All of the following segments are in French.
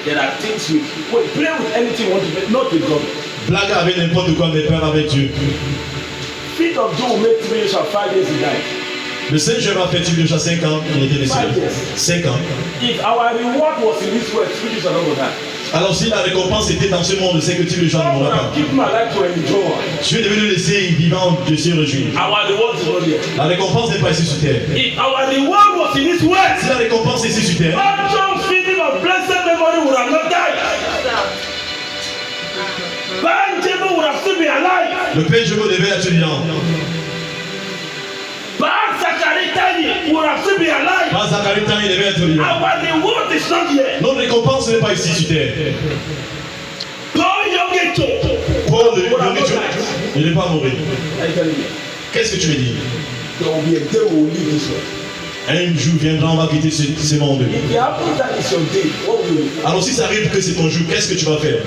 There are things we play with anything you want to play, not with God. Blague avec n'importe quoi, mais peur avec Dieu. Feet of Job will make 3 years or 5 years he died. Le Saint Job a fait déjà 5 ans, il était décédé. 5 ans. If our reward was in this world, 3 years are not going to die. Alors si la récompense était dans ce monde, c'est que tu le gens ne mourra pas. Keep my life to enjoy. Tu es devenu laissé vivant de se réjouir. Our reward is not here. La récompense n'est pas ici sur terre. If our reward was in this world, si la récompense est ici sur terre, all Job's feeling of blessed memory would have not died. Benjamin would have still been alive. Le père Job devait être vivant. Would have still been alive. Il devait être vivant. Our reward is not here. Notre récompense n'est pas ici sur terre. Paul Yogecho, il n'est pas mort. Qu'est-ce que tu veux dire? There will be a day we will leave this world. Un jour viendra, on va quitter ce monde. Alors si ça arrive que c'est ton jour, qu'est-ce que tu vas faire?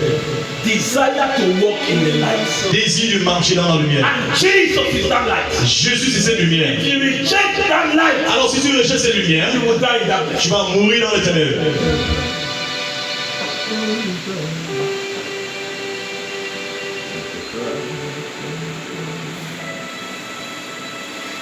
Desire to walk in the light. Désir de marcher dans la lumière. And Jesus is that light. Jésus c'est cette lumière. If you reject that light, alors si tu rejettes cette lumière, you will die in darkness. Tu vas mourir dans les ténèbres.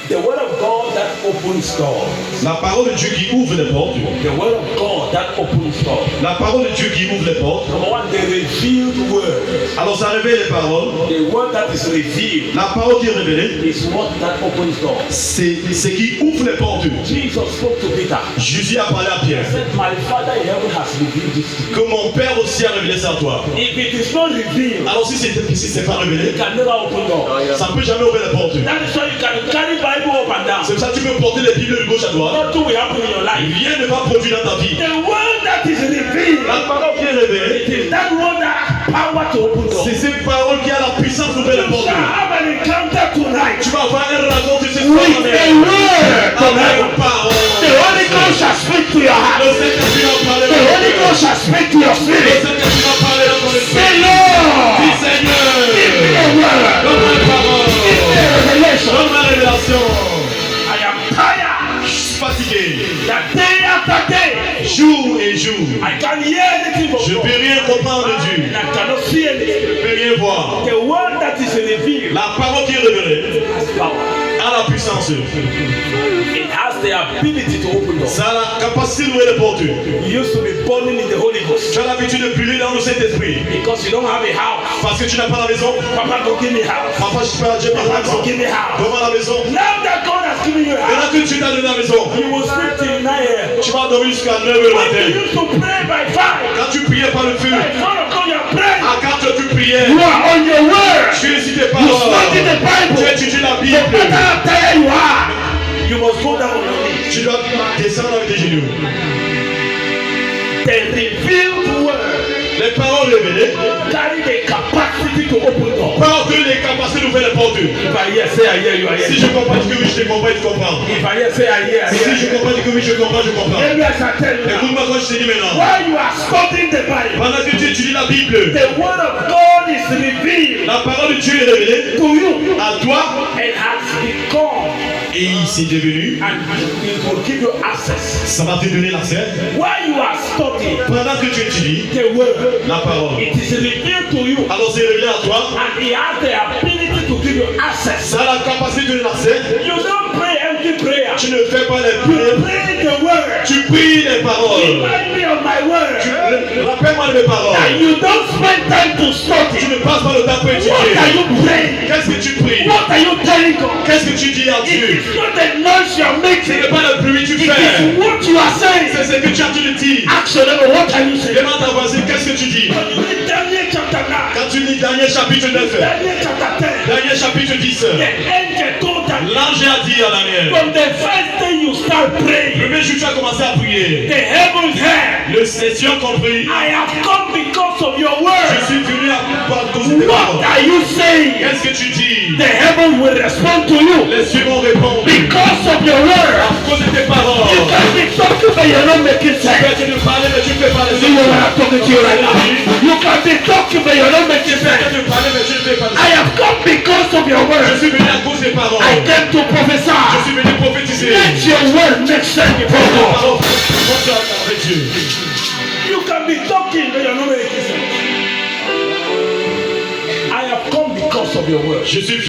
The word of God that opens doors. La parole de Dieu qui ouvre les portes. The word of God that opens doors. La parole de Dieu qui ouvre les portes. Number one, the revealed word. Alors ça révèle les paroles. The word that is revealed. La parole qui est révélée. Is what that opens doors. C'est qui ouvre les portes. Jesus spoke to Peter. Jésus a parlé à Pierre. He said, my Father in heaven has revealed this to you. Que mon Père aussi a révélé ça à toi. If it is not revealed, alors si c'est pas révélé, it can never open doors. Ça ne peut jamais ouvrir les portes. That is why you can carry Bible up and down. C'est ça que tu peux porter les Bibles de gauche à droite. Nothing will happen in your life. Rien ne va produire dans ta vie. The word that is revealed. La parole qui est révélée. It is that word that has power to open doors. C'est cette parole qui a la puissance d'ouvrir les portes. You shall have an encounter tonight. Tu vas avoir un rencontre ce soir. With the word. Avec la parole. The Holy Ghost shall speak to your heart. Le Saint-Esprit va parler. The Holy Ghost shall speak to your spirit. Le Saint-Esprit va parler dans ton esprit. Say, Lord. Dis Seigneur. Give me a word. Donne-moi une parole. Give me a revelation. Donne-moi une révélation. I am tired. Je suis fatigué. That day after day. Jour et jour. I can hear anything but Je ne peux rien comprendre de Dieu. and I cannot see anything. Je ne peux rien voir. The word that is revealed La parole qui est révélée has power. a la puissance. It has the ability to open doors. Ça a la capacité d'ouvrir les portes. You used to be burning in the Holy Ghost. Tu as l'habitude de brûler dans le Saint-Esprit. Because you don't have a house. Parce que tu n'as pas la maison. Papa, go give me house. Papa, je peux pas la Papa, maison. go give me house. Donne-moi la maison. Now that God has given you a house, Maintenant que tu t'as donné la maison, you will sleep till 9 a.m. tu vas dormir jusqu'à 9h le When matin. you used to pray by 5, Quand tu priais par le feu, by 4 o'clock you are praying. à 4 heures tu priais. You are on your word. Tu es sur tes You paroles. study the Bible. Tu étudies la No Bible. matter how tired you are, you must go down on your knees. Tu dois descendre avec tes genoux. The revealed word Les paroles révélées carry the capacity to open doors. portent les capacités d'ouvrir les portes. If I hear, say I hear, you are Si here. je comprends, dis que oui, je te comprends, tu comprends. If I hear, say I hear, I Si je hear. comprends, dis que oui, je comprends, je comprends. Maybe I shall tell you now. Écoute-moi quand je te dis maintenant. While you are studying the Bible, Pendant que tu étudies la Bible, the word of God is revealed la parole de Dieu est révélée to you à toi and has become, et il s'est devenu. and it will give you access. Ça va te donner l'accès. While you are studying Pendant que tu étudies the word, la parole, it is revealed to you, alors c'est révélé à toi. and it has the ability to give you access. Ça a la capacité de donner l'accès. You don't pray empty prayer. Tu ne fais pas les You prières. pray the word. Tu pries les paroles. Remind me of my word. Rappelle-moi de mes paroles. And you don't spend time to Tu study. ne passes pas le temps pour What are étudier. you praying? Qu'est-ce que tu pries? What are you telling God? Qu'est-ce que tu dis à It Dieu? is not the noise you are Ce making. n'est pas le bruit que tu It fais. is what you are saying. C'est ce que tu as dû dire. Ask your neighbor, what are you saying? Demande à voisin, qu'est-ce que tu dis? When you read Daniel chapter 9, Quand tu lis Daniel chapitre 9, Daniel chapter 10, Daniel chapitre 10, the angel told Daniel, l'ange a dit à Daniel, from the first day you start le praying, premier jour tu as commencé à prier, the heavens heard, le Seigneur compris, I have come because of your je word. suis venu à cause de tes What paroles. are you saying? Qu'est-ce que tu dis? The heaven will respond to you Les cieux vont répondre. because of your word. À cause de tes You paroles. can be talking but you're not making Tu sense. peux essayer de parler mais tu ne fais pas les You know what I'm talking to you right now. You can be talking but you're not Tu making peux essayer sense. de parler mais tu ne fais pas I have come because of your Je word. suis venu à cause des paroles. I came to Je prophesy. suis venu prophétiser. Let Let your word make sense before God. Parole avec Dieu. You can be talking, but you're not making sense. I have come because of your word. Je suis